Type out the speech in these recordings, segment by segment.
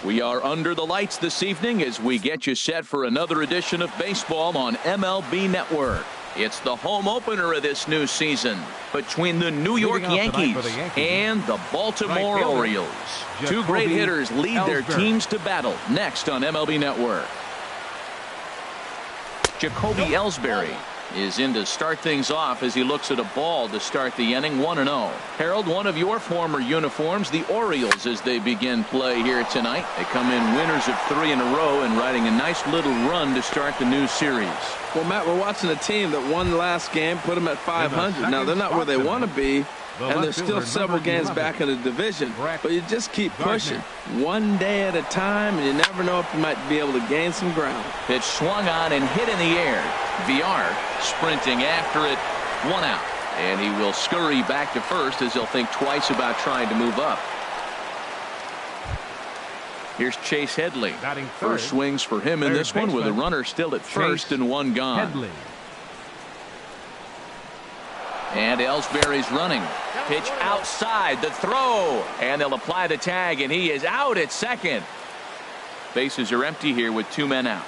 We are under the lights this evening as we get you set for another edition of baseball on MLB Network. It's the home opener of this new season between the New York Yankees and the Baltimore Orioles. Two great hitters lead their teams to battle next on MLB Network. Jacoby Ellsbury is in to start things off as he looks at a ball to start the inning. 1-0. Harold, one of your former uniforms, the Orioles, as they begin play here tonight. They come in winners of 3 in a row and riding a nice little run to start the new series. Well, Matt, we're watching a team that won the last game, put them at 500. Now, they're not where they want to be, and there's still several games back in the division. But you just keep pushing one day at a time, and you never know if you might be able to gain some ground. Pitch swung on and hit in the air. VR sprinting after it. 1 out. And he will scurry back to first as he'll think twice about trying to move up. Here's Chase Headley. First swings for him in this one with a runner still at first and 1 gone. And Ellsbury's running. Pitch outside, the throw, and they'll apply the tag, and he is out at second. Bases are empty here with 2 men out.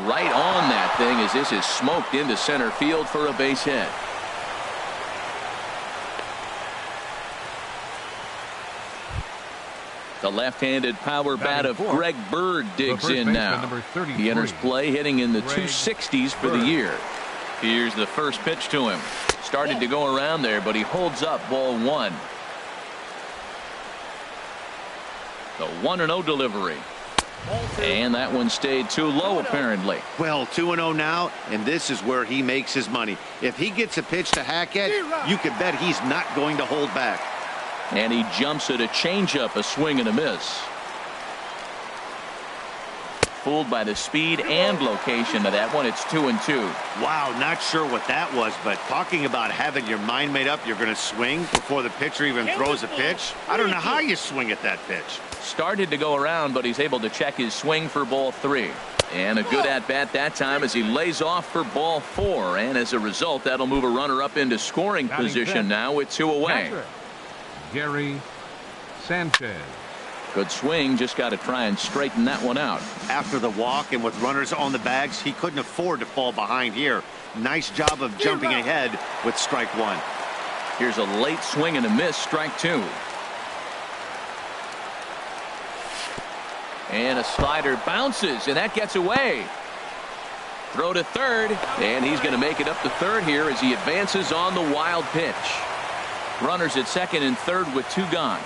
Right on that thing as this is smoked into center field for a base hit. The left-handed power bat of Greg Bird digs in now. He enters play hitting in the 260s for the year. Here's the first pitch to him. Started to go around there, but he holds up ball 1. The 1-0 delivery. And that one stayed too low apparently. Well, 2-0 now, and this is where he makes his money. If he gets a pitch to hack at, you can bet he's not going to hold back. And he jumps at a changeup, a swing and a miss. Fooled by the speed and location of that one. It's 2-2. Wow, not sure what that was, but talking about having your mind made up, you're going to swing before the pitcher even throws a pitch. I don't know how you swing at that pitch. Started to go around, but he's able to check his swing for ball 3. And a good at-bat that time as he lays off for ball 4. And as a result, that'll move a runner up into scoring position now with 2 away. Gary Sanchez. Good swing, just got to try and straighten that one out. After the walk and with runners on the bags, he couldn't afford to fall behind here. Nice job of jumping ahead with strike 1. Here's a late swing and a miss, strike 2. And a slider bounces, and that gets away. Throw to third, and he's going to make it up to third here as he advances on the wild pitch. Runners at second and third with 2 gone.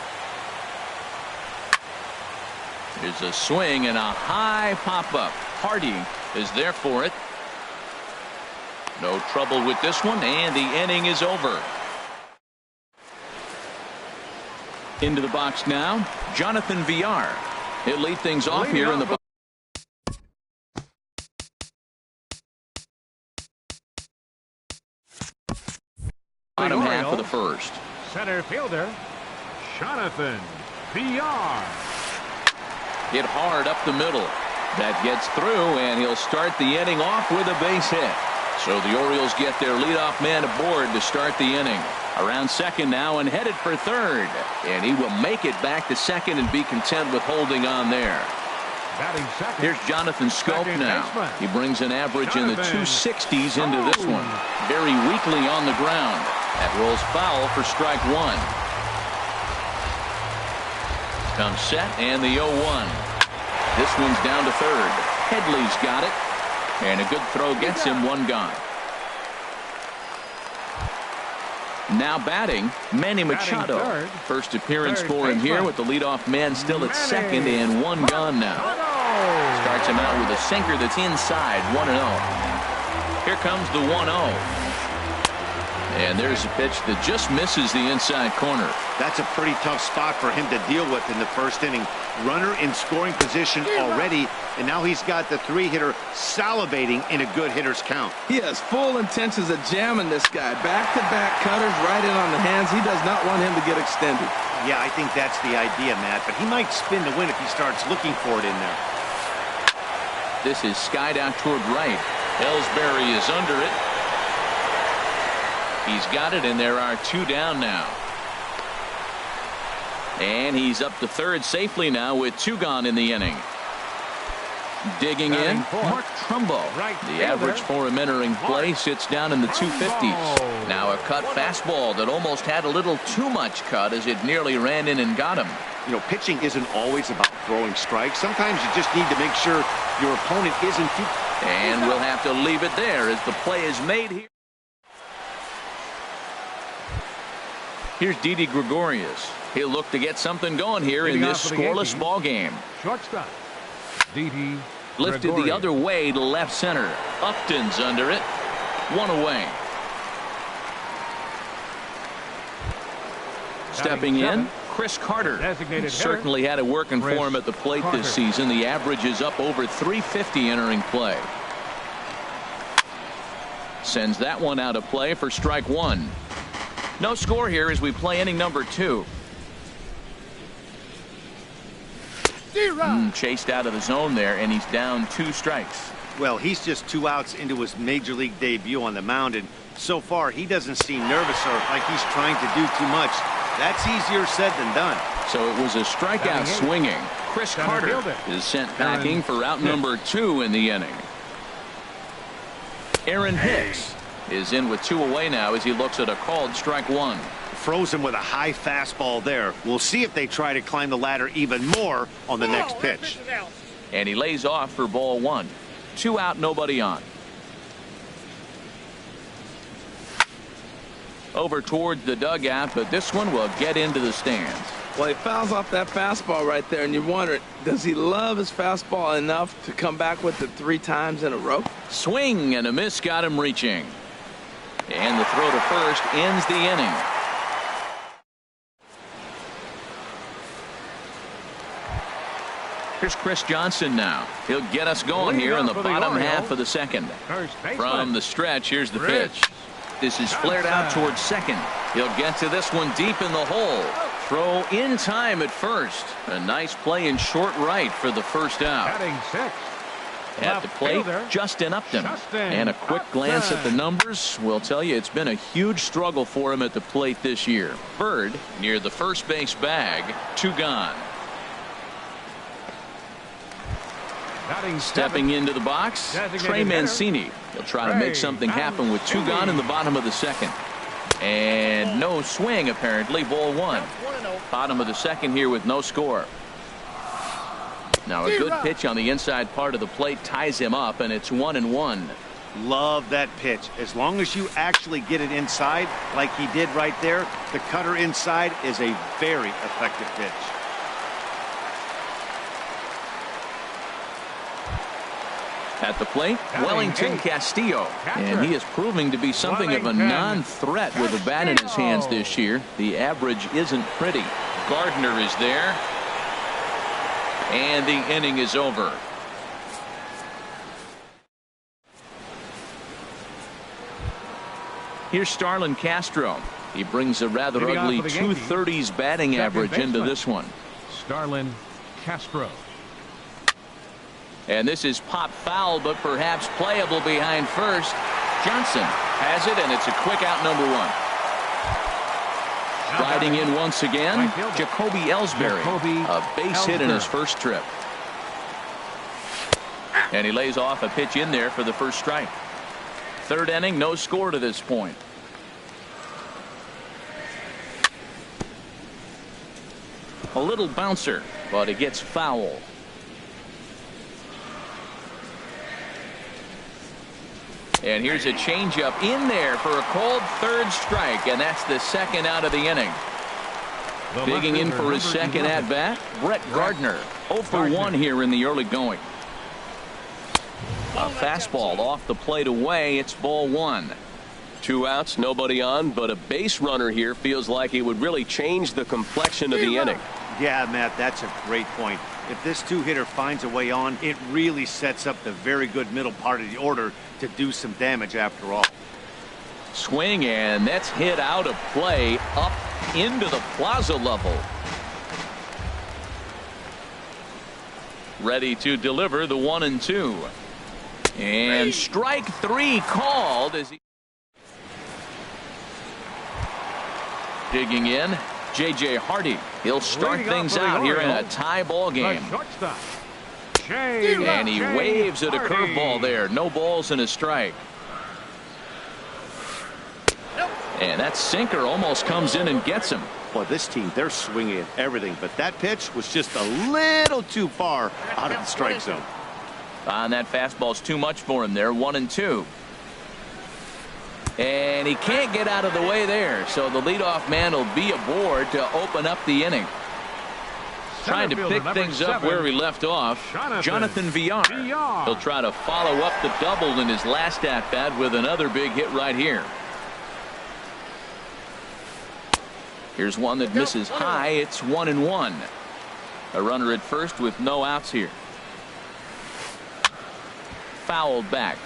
There's a swing and a high pop-up. Hardy is there for it. No trouble with this one, and the inning is over. Into the box now, Jonathan VR. He'll lead things off here in the bottom half of the first. Center fielder Jonathan VR. Hit hard up the middle. That gets through, and he'll start the inning off with a base hit. So the Orioles get their leadoff man aboard to start the inning. Around second now and headed for third. And he will make it back to second and be content with holding on there. Here's Jonathan Scope now. He brings an average in the 260s into this one. Very weakly on the ground. That rolls foul for strike 1. Comes set and the 0-1. This one's down to third. Headley's got it. And a good throw gets him 1 gone. Now batting, Manny Machado. First appearance for him here with the leadoff man still at second and 1 gone now. Starts him out with a sinker that's inside. 1-0. Here comes the 1-0. And there's a pitch that just misses the inside corner. That's a pretty tough spot for him to deal with in the first inning. Runner in scoring position already, and now he's got the 3-hitter salivating in a good hitter's count. He has full intentions of jamming this guy. Back-to-back cutters right in on the hands. He does not want him to get extended. Yeah, I think that's the idea, Matt, but he might spin the win if he starts looking for it in there. This is skied out toward right. Ellsbury is under it. He's got it, and there are 2 down now. And he's up to third safely now with 2 gone in the inning. Digging in, Mark Trumbo. The average for him entering play sits down in the 250s. Now a cut fastball that almost had a little too much cut as it nearly ran in and got him. You know, pitching isn't always about throwing strikes. Sometimes you just need to make sure your opponent isn't too... And we'll have to leave it there as the play is made here. Here's Didi Gregorius. He'll look to get something going here in this scoreless ball game. Shortstop, Didi Lifted the other way to left center. Upton's under it. 1 away. Stepping in, Chris Carter. Certainly had it working for him at the plate this season. The average is up over 350 entering play. Sends that one out of play for strike 1. No score here as we play inning number 2. Chased out of the zone there, and he's down 2 strikes. Well, he's just 2 outs into his major league debut on the mound, and so far he doesn't seem nervous or like he's trying to do too much. That's easier said than done. So it was a strikeout swinging. Chris Carter is sent packing for out number 2 in the inning. Aaron Hicks is in with 2 away now as he looks at a called strike 1. Frozen with a high fastball there. We'll see if they try to climb the ladder even more on the next pitch. And he lays off for ball 1. 2 out, nobody on. Over towards the dugout, but this one will get into the stands. Well, he fouls off that fastball right there, and you wonder, does he love his fastball enough to come back with it 3 times in a row? Swing and a miss got him reaching. And the throw to first ends the inning. Here's Chris Johnson now. He'll get us going here in the bottom half of the second. From the stretch, here's the pitch. This is flared out towards second. He'll get to this one deep in the hole. Throw in time at first. A nice play in short right for the first out. At the plate, Justin Upton. And a quick glance at the numbers will tell you it's been a huge struggle for him at the plate this year. Bird near the first base bag. 2 gone. Stepping into the box, Trey Mancini. He'll try to make something happen with 2 gone in the bottom of the second. And no swing, apparently. Ball 1. Bottom of the second here with no score. Now a good pitch on the inside part of the plate ties him up, and it's 1-1. Love that pitch. As long as you actually get it inside like he did right there, the cutter inside is a very effective pitch. At the plate, Wellington Castillo. And he is proving to be something of a non-threat with a bat in his hands this year. The average isn't pretty. Gardner is there. And the inning is over. Here's Starlin Castro. He brings a rather ugly 230s batting average into this one. Starlin Castro. And this is pop foul, but perhaps playable behind first. Johnson has it, and it's a quick out number 1. Riding in once again, Jacoby Ellsbury. A base hit in his first trip. And he lays off a pitch in there for the first strike. Third inning, no score to this point. A little bouncer, but it gets foul. And here's a changeup in there for a called third strike, and that's the second out of the inning. Digging in for his second at bat, Brett Gardner. 0 for 1 here in the early going. A fastball off the plate away. It's ball 1. 2 outs, nobody on, but a base runner here feels like he would really change the complexion of the inning. Yeah, Matt, that's a great point. If this 2-hitter finds a way on, it really sets up the very good middle part of the order to do some damage after all. Swing, and that's hit out of play up into the plaza level. Ready to deliver the 1-2. And strike 3 called as he digging in. J.J. Hardy. He'll start things out here in a tie ball game. And he waves at a curveball there. No balls and a strike. And that sinker almost comes in and gets him. Well, this team, they're swinging at everything, but that pitch was just a little too far out of the strike zone. And that fastball's too much for him there. 1-2. And he can't get out of the way there, so the leadoff man will be aboard to open up the inning. Trying to pick things up where he left off, Jonathan Villar. He'll try to follow up the double in his last at-bat with another big hit right here. Here's one that misses high. It's 1-1. A runner at first with no outs here. Fouled back.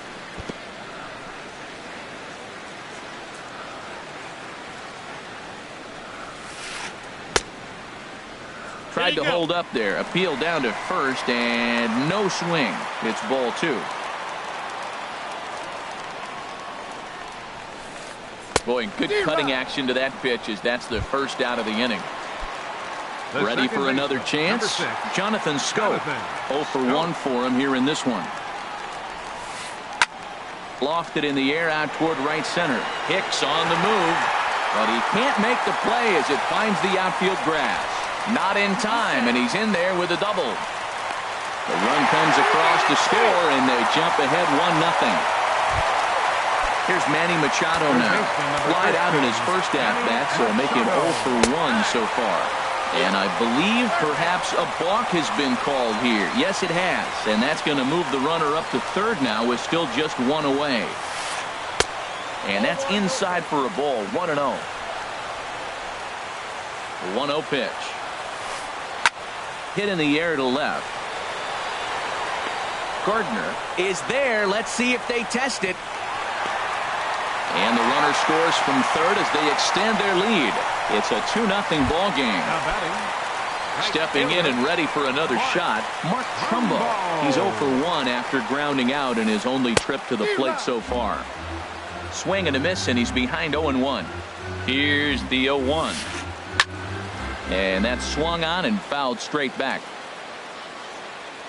Tried to hold up there. Appeal down to first and no swing. It's ball 2. Boy, good cutting action to that pitch as that's the first out of the inning. Ready for another chance? Jonathan Scope. 0 for 1 for him here in this one. Lofted in the air out toward right center. Hicks on the move, but he can't make the play as it finds the outfield grass. Not in time, and he's in there with a double. The run comes across to score, and they jump ahead 1-0. Here's Manny Machado now. Flied out in his first at-bat, so make him 0 for 1 so far. And I believe perhaps a balk has been called here. Yes, it has, and that's going to move the runner up to third now with still just 1 away. And that's inside for a ball. 1-0. 1-0 pitch. Hit in the air to left. Gardner is there. Let's see if they test it. And the runner scores from third as they extend their lead. It's a 2-0 ball game. Stepping in and ready for another shot, Mark Trumbo. He's 0 for 1 after grounding out in his only trip to the plate so far. Swing and a miss, and he's behind 0-1. Here's the 0-1. And that's swung on and fouled straight back.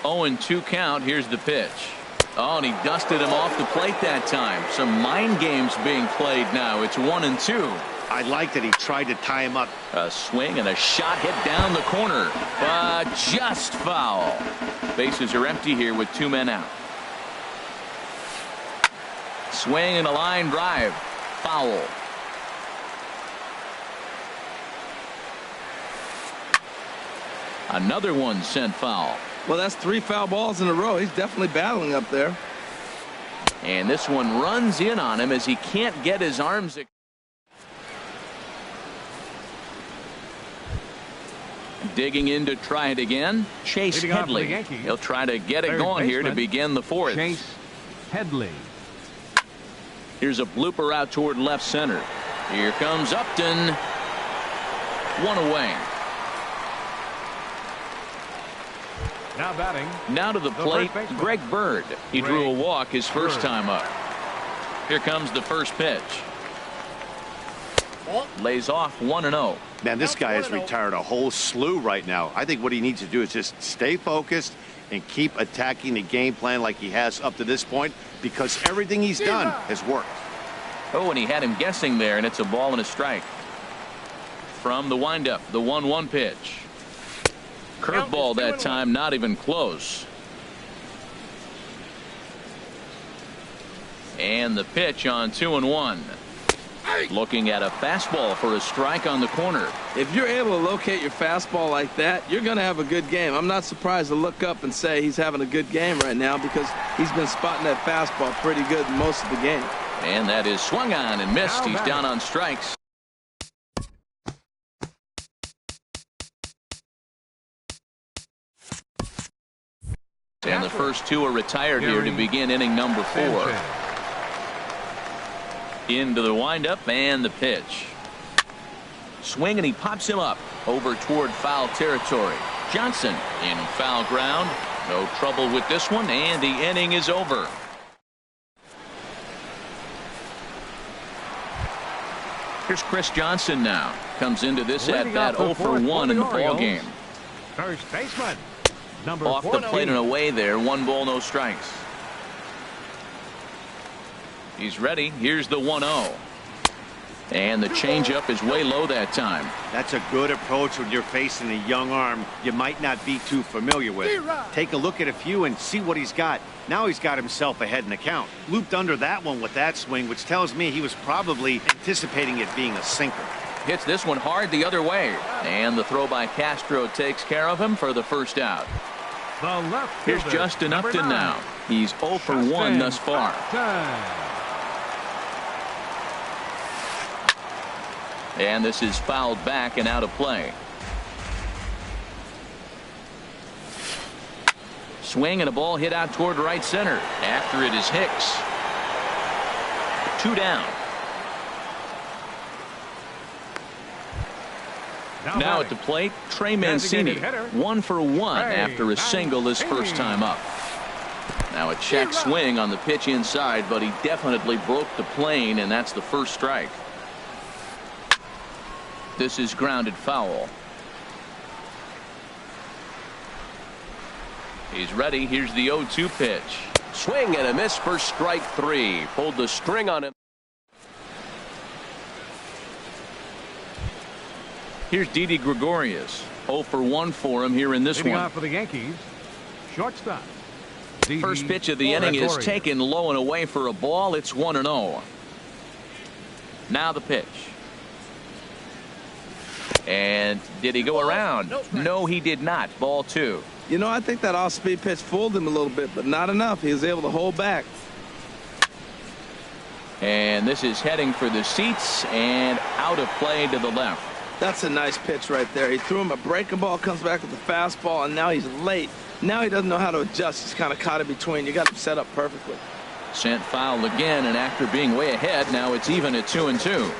0-2 count. Here's the pitch. Oh, and he dusted him off the plate that time. Some mind games being played now. It's 1-2. I like that he tried to tie him up. A swing and a shot hit down the corner, but just foul. Bases are empty here with 2 men out. Swing and a line drive. Foul. Another one sent foul. Well, that's 3 foul balls in a row. He's definitely battling up there. And this one runs in on him as he can't get his arms. Digging in to try it again. Chase Headley. He'll try to get it going here to begin the 4th. Chase Headley. Here's a blooper out toward left center. Here comes Upton. 1 away. Now batting. Now to the plate, Greg Bird. He drew a walk his first time up. Here comes the first pitch. Lays off 1-0. Man, this guy has retired a whole slew right now. I think what he needs to do is just stay focused and keep attacking the game plan like he has up to this point, because everything he's done has worked. Oh, and he had him guessing there, and it's a ball and a strike. From the windup, the 1-1 pitch. Curveball that time, not even close. And the pitch on 2-1. Looking at a fastball for a strike on the corner. If you're able to locate your fastball like that, you're going to have a good game. I'm not surprised to look up and say he's having a good game right now, because he's been spotting that fastball pretty good most of the game. And that is swung on and missed. He's down on strikes. And the first 2 are retired here to begin inning number 4. Into the windup and the pitch. Swing, and he pops him up over toward foul territory. Johnson in foul ground. No trouble with this one, and the inning is over. Here's Chris Johnson now. Comes into this at-bat 0 for 1 in the ball game. First baseman, number Off the 14. plate and away there. 1 ball, no strikes. He's ready. Here's the 1-0. And the changeup is way low that time. That's a good approach when you're facing a young arm you might not be too familiar with. Take a look at a few and see what he's got. Now he's got himself ahead in the count. Looped under that one with that swing, which tells me he was probably anticipating it being a sinker. Hits this one hard the other way. And the throw by Castro takes care of him for the first out. The left Here's fielder, Justin number Upton 9. now. He's 0 for 1 thus far. And this is fouled back and out of play. Swing and a ball hit out toward right center. After it is Hicks. 2 down. Now at the plate, Trey Mancini. 1 for 1 after a single his first time up. Now a check swing on the pitch inside, but he definitely broke the plane, and that's the first strike. This is grounded foul. He's ready. Here's the 0-2 pitch. Swing and a miss for strike 3. Pulled the string on him. Here's Didi Gregorius. 0 for 1 for him here in this Leading one. off for the Yankees, shortstop. First pitch of the inning is taken low and away for a ball. It's 1-0. Now the pitch. And did he go around? No, he did not. Ball 2. You know, I think that off-speed pitch fooled him a little bit, but not enough. He was able to hold back. And this is heading for the seats and out of play to the left. That's a nice pitch right there. He threw him a breaking ball, comes back with the fastball, and now he's late. Now he doesn't know how to adjust. He's kind of caught in between. You got him set up perfectly. Sent foul again, and after being way ahead, now it's even at 2-2.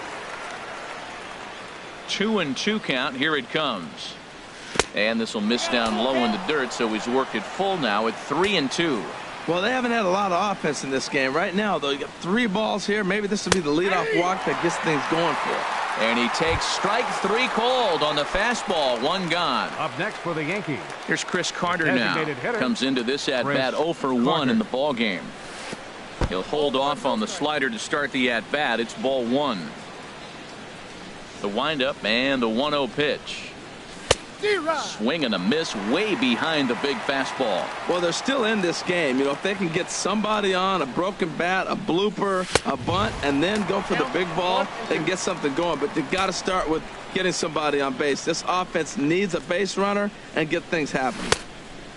2-2 count. Here it comes. And this will miss down low in the dirt, so he's worked it full now at 3-2. Well, they haven't had a lot of offense in this game. Right now, though, you got 3 balls here. Maybe this will be the leadoff walk that gets things going for him. And he takes strike 3 called on the fastball. 1 gone. Up next for the Yankees. Here's Chris Carter now. Hitter. Comes into this at-bat 0 for 1 in the ball game. He'll hold off on the slider to start the at-bat. It's ball 1. The windup and the 1-0 pitch. Swing and a miss way behind the big fastball. Well, they're still in this game. You know, if they can get somebody on, a broken bat, a blooper, a bunt, and then go for the big ball, they can get something going. But they've got to start with getting somebody on base. This offense needs a base runner and get things happening.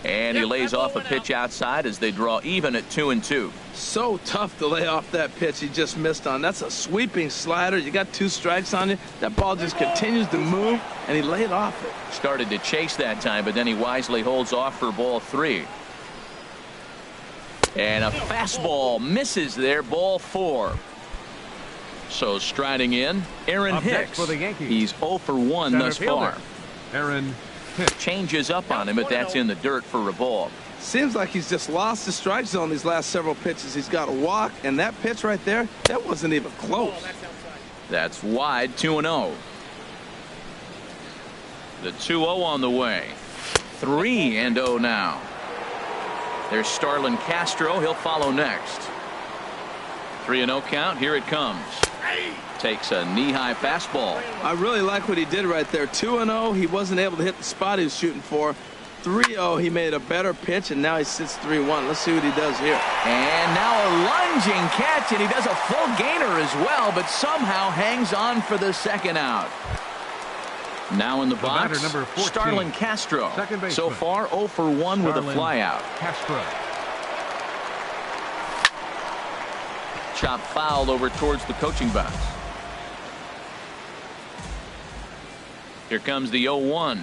And he lays off a pitch outside as they draw even at 2-2. So tough to lay off that pitch he just missed on. That's a sweeping slider. You got 2 strikes on you. That ball just continues to move, and he laid off it. Started to chase that time, but then he wisely holds off for ball 3. And a fastball misses there. Ball 4. So striding in, Aaron Hicks. For the Yankees. He's 0 for 1 thus far. Aaron Changes up on him, but that's in the dirt for a ball. Seems like he's just lost the strike zone these last several pitches. He's got a walk, and that pitch right there, that wasn't even close. That's wide. 2-0. The 2-0 on the way. 3-0 now. There's Starlin Castro. He'll follow next. 3-0 count. Here it comes. Takes a knee-high fastball. I really like what he did right there. 2-0, he wasn't able to hit the spot he was shooting for. 3-0, he made a better pitch, and now he sits 3-1. Let's see what he does here. And now a lunging catch, and he does a full gainer as well, but somehow hangs on for the second out. Now in the box, number 14, Starlin Castro. So far, 0 for 1 with a flyout. Castro. Chop foul over towards the coaching box. Here comes the 0-1.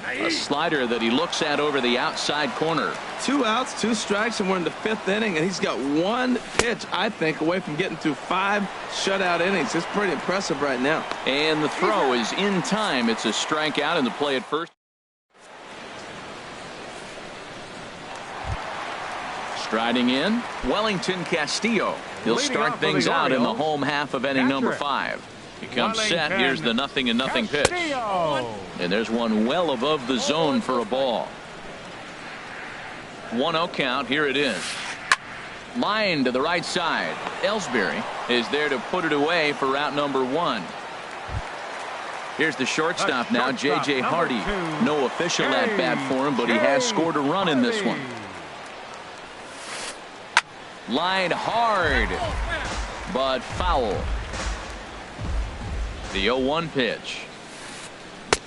A slider that he looks at over the outside corner. 2 outs, 2 strikes, and we're in the 5th inning, and he's got 1 pitch, I think, away from getting through 5 shutout innings. It's pretty impressive right now. And the throw is in time. It's a strikeout, and the play at first. Striding in, Wellington Castillo. He'll start things out in the home half of inning number 5. He comes set. Wellington Here's the 0-0 pitch. Castillo. And there's one well above the zone for a ball. 1-0 count. Here it is. Line to the right side. Ellsbury is there to put it away for out number 1. Here's the shortstop now, J.J. Hardy. No official at bat for him, but he has scored a run in this one. Line hard, but foul. The 0-1 pitch.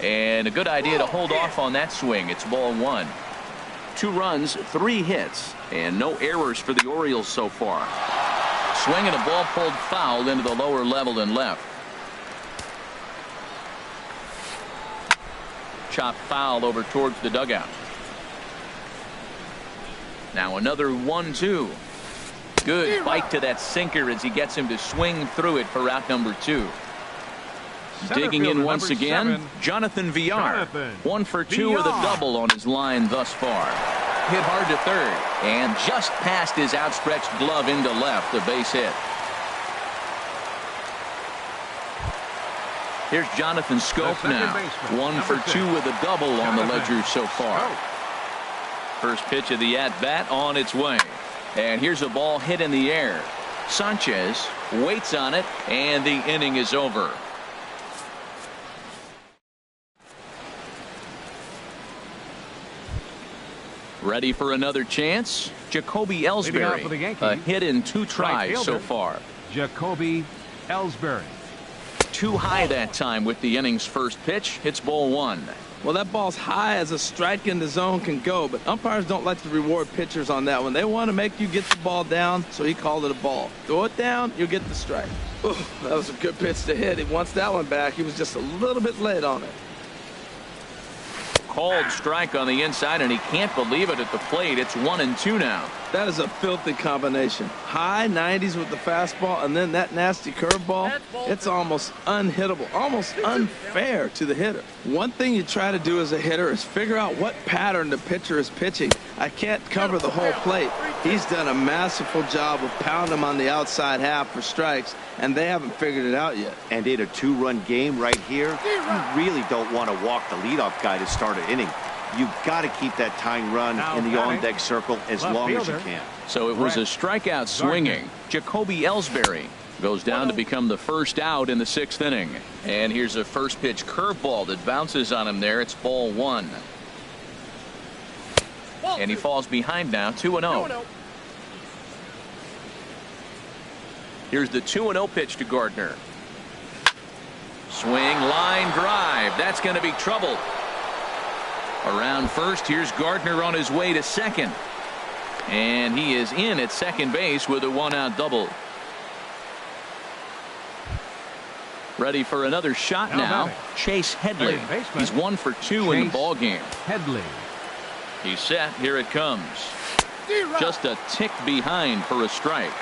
And a good idea to hold off on that swing. It's ball 1. 2 runs, 3 hits, and no errors for the Orioles so far. Swing and a ball pulled foul into the lower level and left. Chop foul over towards the dugout. Now another 1-2. Good bite to that sinker as he gets him to swing through it for out number 2. Digging in once again, Jonathan Villar. 1 for 2 with a double on his line thus far. Hit hard to third and just past his outstretched glove into left, a base hit. Here's Jonathan Scope now. 1 for 2 with a double on the ledger so far. First pitch of the at-bat on its way. And here's a ball hit in the air. Sanchez waits on it, and the inning is over. Ready for another chance? Jacoby Ellsbury. A hit in 2 tries so far. Jacoby Ellsbury. Too high that time with the inning's first pitch. It's ball 1. Well, that ball's high as a strike in the zone can go, but umpires don't like to reward pitchers on that one. They want to make you get the ball down, so he called it a ball. Throw it down, you'll get the strike. Ooh, that was a good pitch to hit. He wants that one back. He was just a little bit late on it. Called strike on the inside, and he can't believe it at the plate. It's 1-2 now. That is a filthy combination. High 90s with the fastball, and then that nasty curveball. It's almost unhittable, almost unfair to the hitter. One thing you try to do as a hitter is figure out what pattern the pitcher is pitching. I can't cover the whole plate. He's done a masterful job of pounding him on the outside half for strikes, and they haven't figured it out yet. And in a 2-run game right here, you really don't want to walk the leadoff guy to start an inning. You've got to keep that tying run in the on-deck circle as long as you can. So it was a strikeout swinging. Jacoby Ellsbury goes down to become the first out in the 6th inning. And here's a first pitch curveball that bounces on him there. It's ball 1. And he falls behind now, 2-0. Here's the 2-0 pitch to Gardner. Swing, line drive. That's going to be trouble. Around first, here's Gardner on his way to second. And he is in at second base with a 1-out double. Ready for another shot now. Chase Headley. He's 1 for 2 in the ball game. Headley. He's set. Here it comes. Just a tick behind for a strike.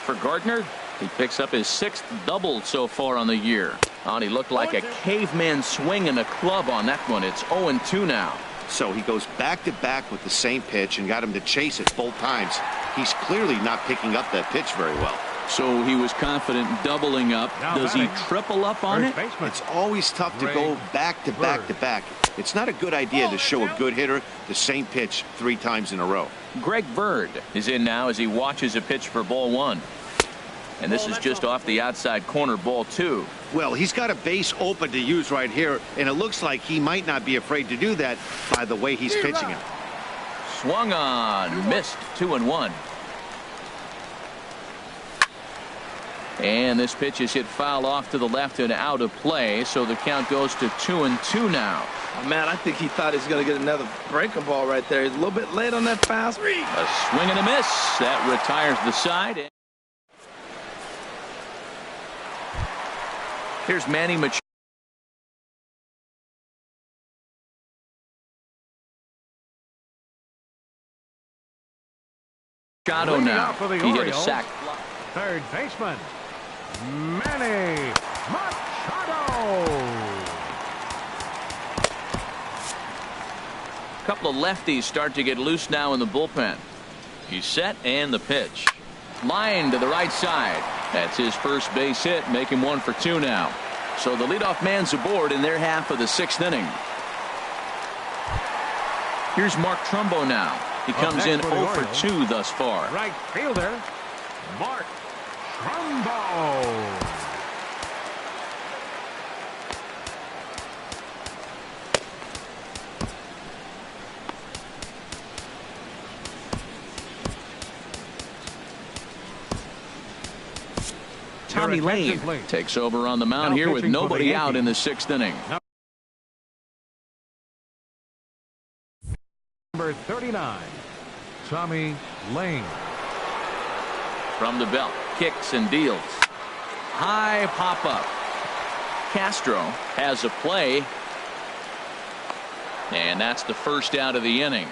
For Gardner, he picks up his 6th double so far on the year. And he looked like a caveman swinging a club on that one. It's 0-2 now. So he goes back-to-back with the same pitch and got him to chase it both times. He's clearly not picking up that pitch very well. So he was confident doubling up. Does he triple up on it? It's always tough to go back-to-back-to-back. It's not a good idea to show a good hitter the same pitch 3 times in a row. Greg Bird is in now as he watches a pitch for ball 1. And this is just off the outside corner, ball 2. Well, he's got a base open to use right here, and it looks like he might not be afraid to do that by the way he's pitching it. Swung on, missed, 2-1. And this pitch is hit foul off to the left and out of play, so the count goes to 2-2 now. Oh, man, I think he thought he was going to get another breaking ball right there. He's a little bit late on that fast. A swing and a miss. That retires the side. Here's Manny Machado now. He hit a sac. Third baseman, Manny Machado. A couple of lefties start to get loose now in the bullpen. He's set and the pitch. Line to the right side. That's his first base hit, make him 1 for 2 now. So the leadoff man's aboard in their half of the 6th inning. Here's Mark Trumbo now. He comes in 0 for 2 thus far. Right fielder, Mark Trumbo. Tommy Lane takes over on the mound here with nobody out in the 6th inning. Number 39, Tommy Lane. From the belt, kicks and deals. High pop up. Castro has a play. And that's the first out of the inning.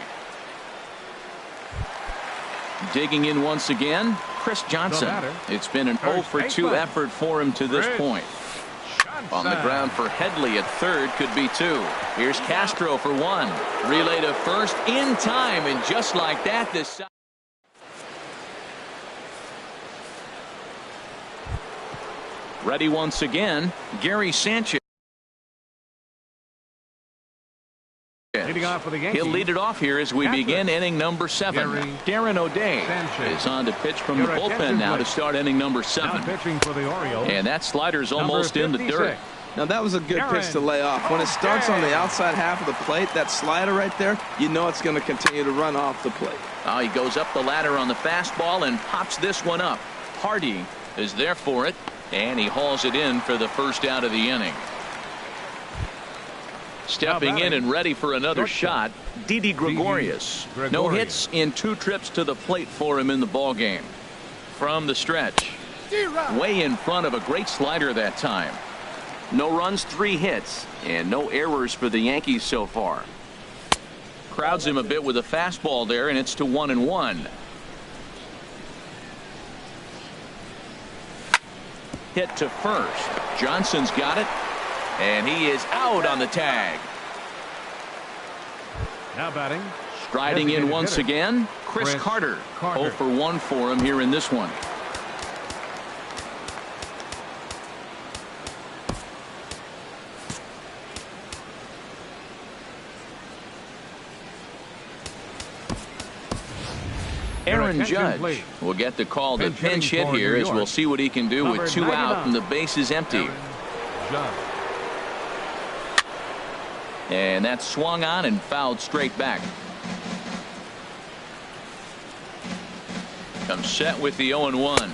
Digging in once again, Chris Johnson. It's been an 0 for 2 effort for him to this point. On the ground for Headley at third, could be 2. Here's Castro for 1. Relay to first in time, and just like that, this. Ready once again, Gary Sanchez. Leading off for the Yankees. He'll lead it off here as we begin inning number 7. Darren O'Day is on to pitch from the bullpen now to start inning number 7. Now pitching for the Orioles. And that slider's almost in the dirt. Now that was a good pitch to lay off. When it starts on the outside half of the plate, that slider right there, you know it's going to continue to run off the plate. Oh, he goes up the ladder on the fastball and pops this one up. Hardy is there for it, and he hauls it in for the first out of the inning. Stepping in and ready for another shot, Didi Gregorius. No hits in 2 trips to the plate for him in the ballgame. From the stretch, way in front of a great slider that time. No runs, 3 hits, and no errors for the Yankees so far. Crowds him a bit with a fastball there, and it's to 1-1. Hit to first. Johnson's got it. And he is out on the tag. Now batting. Striding in once again, Chris Carter. 0 for 1 for him here in this one. Aaron Judge will get the call. The pinch hit here as we'll see what he can do with 2 out and the base is empty. And that's swung on and fouled straight back. Comes set with the 0-1.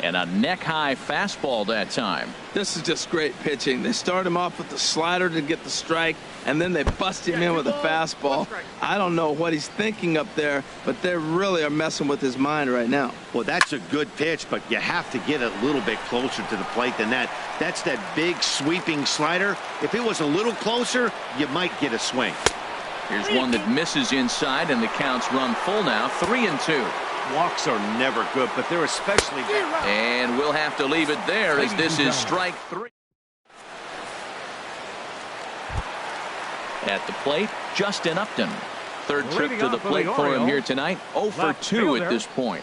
And a neck-high fastball that time. This is just great pitching. They start him off with the slider to get the strike, and then they bust him in with a fastball. I don't know what he's thinking up there, but they really are messing with his mind right now. Well, that's a good pitch, but you have to get a little bit closer to the plate than that. That's that big sweeping slider. If it was a little closer, you might get a swing. Here's one that misses inside, and the counts run full now, 3-2. Walks are never good, but they're especially good. And we'll have to leave it there as this is strike 3. At the plate, Justin Upton. Third trip to the plate for him here tonight. 0 for 2 at this point.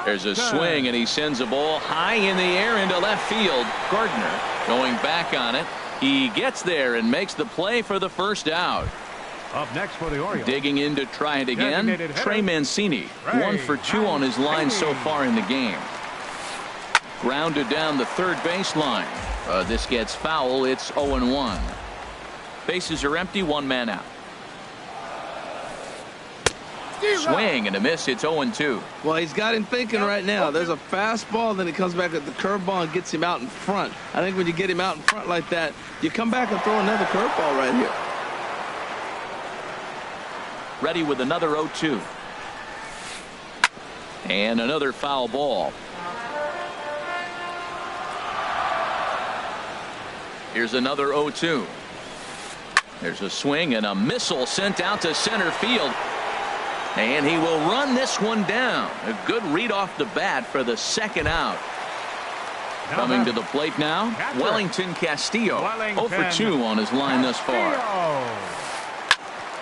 There's a swing, and he sends a ball high in the air into left field. Gardner going back on it. He gets there and makes the play for the first out. Up next for the Orioles. Digging in to try it again, Trey Mancini. 1 for 2 on his line so far in the game. Grounded down the third baseline. This gets foul. It's 0-1. Bases are empty, 1 man out. Swing and a miss. It's 0-2. Well, he's got him thinking right now. There's a fastball, then he comes back at the curveball and gets him out in front. I think when you get him out in front like that, you come back and throw another curveball right here. Ready with another 0-2. And another foul ball. Here's another 0-2. There's a swing and a missile sent out to center field. And he will run this one down. A good read off the bat for the second out. Coming to the plate now, Wellington Castillo. 0 for 2 on his line thus far.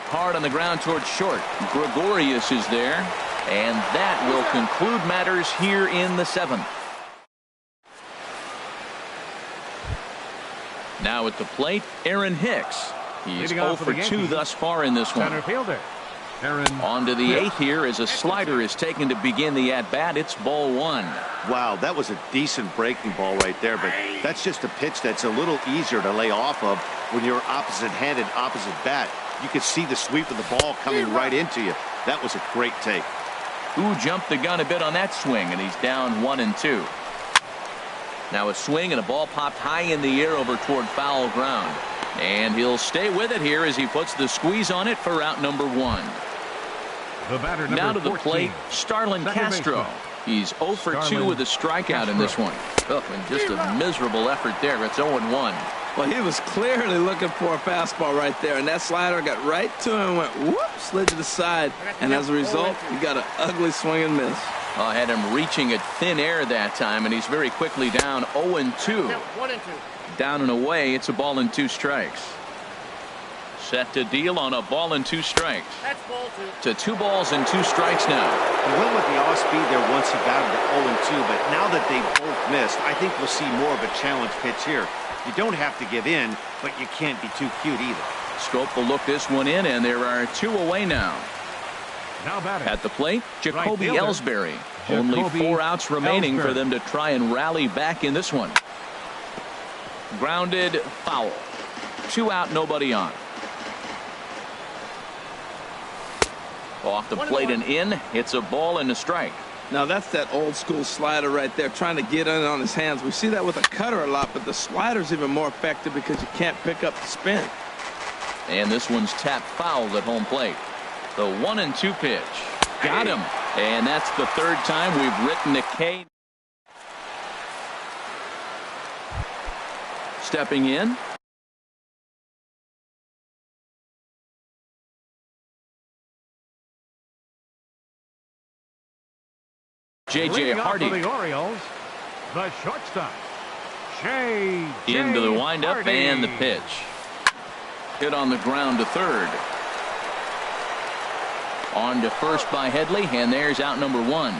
Hard on the ground towards short. Gregorius is there. And that will conclude matters here in the 7th. Now at the plate, Aaron Hicks. He's Leading 0 off for for the 2 Yankees, thus far in this one. Center fielder, Aaron On to the Hicks. 8th here as a slider is taken to begin the at-bat. It's ball 1. Wow, that was a decent breaking ball right there, but that's just a pitch that's a little easier to lay off of when you're opposite-handed, opposite bat. You could see the sweep of the ball coming right into you. That was a great take. Who jumped the gun a bit on that swing, and he's down 1-2. Now a swing and a ball popped high in the air over toward foul ground. And he'll stay with it here as he puts the squeeze on it for out number 1. The batter, Now to number the 14, plate, Starlin second Castro. baseman. He's 0 for 2 Starlin with a strikeout in this one. Oh, and just a miserable effort there. It's 0-1. Well, he was clearly looking for a fastball right there, and that slider got right to him and went whoop, slid to the side, and as a result, he got an ugly swing and miss. I had him reaching at thin air that time, and he's very quickly down 0-2. Down and away, it's a ball and 2 strikes. Set to deal on a ball and 2 strikes. That's ball 2. To 2 balls and 2 strikes now. He went with the off-speed there once he got him to 0-2, but now that they both missed, I think we'll see more of a challenge pitch here. You don't have to give in, but you can't be too cute either. Scope will look this one in, and there are 2 away now. Now batting. At the plate, Jacoby fielder, Ellsbury. Only Jacoby 4 outs remaining for Ellsbury. them to try and rally back in this one. Grounded, foul. 2 out, nobody on. Off the plate and in. It's a ball and a strike. Now that's that old school slider right there, trying to get in on his hands. We see that with a cutter a lot, but the slider's even more effective because you can't pick up the spin. And this one's tapped foul at home plate. The 1-2 pitch. Got him. And that's the 3rd time we've written a K. Stepping in. J.J. Leading off Hardy. for the Orioles, the shortstop, J.J. Into the windup Hardy. and the pitch. Hit on the ground to 3rd. On to 1st by Headley, and there's out number 1.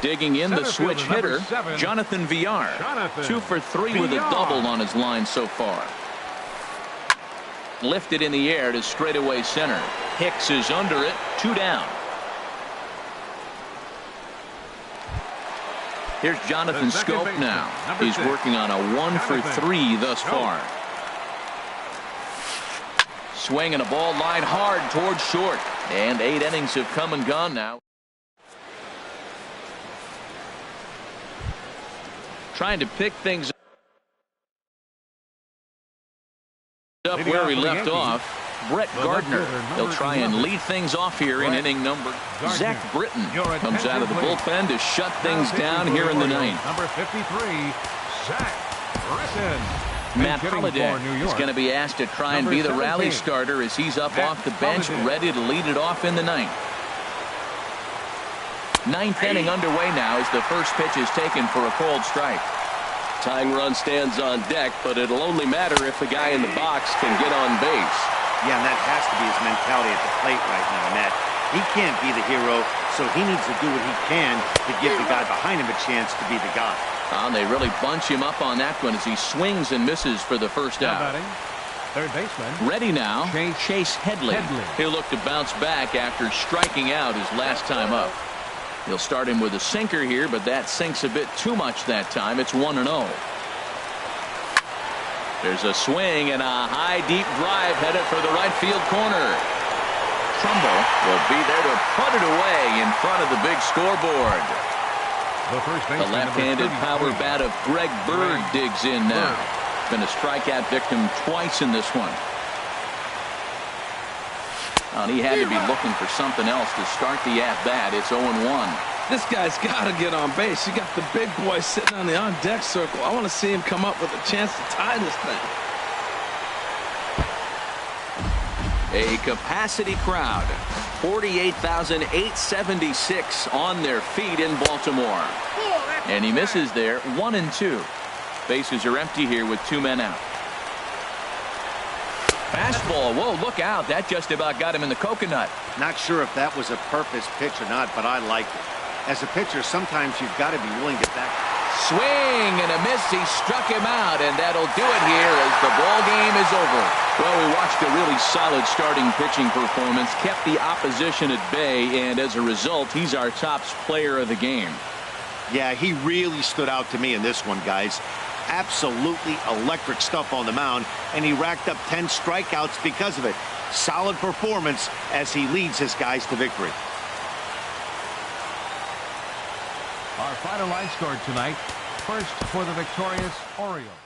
Digging in the Center switch fielder, hitter, number 7, Jonathan Villar. Jonathan 2 for 3 with a Villar. double on his line so far. Lifted in the air to straightaway center. Hicks is under it, 2 down. Here's Jonathan The second Scope baseman, now. number He's 6, working on a 1 for Jonathan 3 thus Scope. far. Swing and a ball line hard towards short. And 8 innings have come and gone now. Trying to pick things up Leading where off we for the left Yankees, off. Brett the Gardner. left fielder, He'll number try and 11. lead things off here in Brett inning number. Gardner. Zach Britton Your comes out of the attention, bullpen to shut Now things pitching down for here in the Orioles, 9th. Number 53, Zach Britton. Matt Pitching for Holliday New is York, going to be asked to try and number be the rally 17, starter as he's up Matt off the bench, Holliday. ready to lead it off in the 9th. 9th inning underway now as the first pitch is taken for a cold strike. Tying run stands on deck, but it'll only matter if the guy in the box can get on base. Yeah, and that has to be his mentality at the plate right now, Matt. He can't be the hero, so he needs to do what he can to give the guy behind him a chance to be the guy. They really bunch him up on that one as he swings and misses for the first Now out. batting, third baseman, Ready now, Chase Headley. Headley. He'll look to bounce back after striking out his last time up. He'll start him with a sinker here, but that sinks a bit too much that time. It's 1-0. There's a swing and a high deep drive headed for the right field corner. Trumbull will be there to put it away in front of the big scoreboard. the first The baseman, left-handed number power 33. bat of Greg Bird digs in now. Been a strikeout victim twice in this one. And he had to be looking for something else to start the at-bat. It's 0-1. This guy's got to get on base. You got the big boy sitting on the on-deck circle. I want to see him come up with a chance to tie this thing. A capacity crowd. 48,876 on their feet in Baltimore. And he misses there, 1-2. Bases are empty here with 2 men out. Fastball. Whoa, look out. That just about got him in the coconut. Not sure if that was a purpose pitch or not, but I like it. As a pitcher, sometimes you've got to be willing to back. Swing and a miss. He struck him out, and that'll do it here as the ball game is over. Well, we watched a really solid starting pitching performance, kept the opposition at bay, and as a result, he's our top player of the game. Yeah, he really stood out to me in this one, guys. Absolutely electric stuff on the mound, and he racked up 10 strikeouts because of it. Solid performance as he leads his guys to victory. Our final line score tonight, first for the victorious Orioles.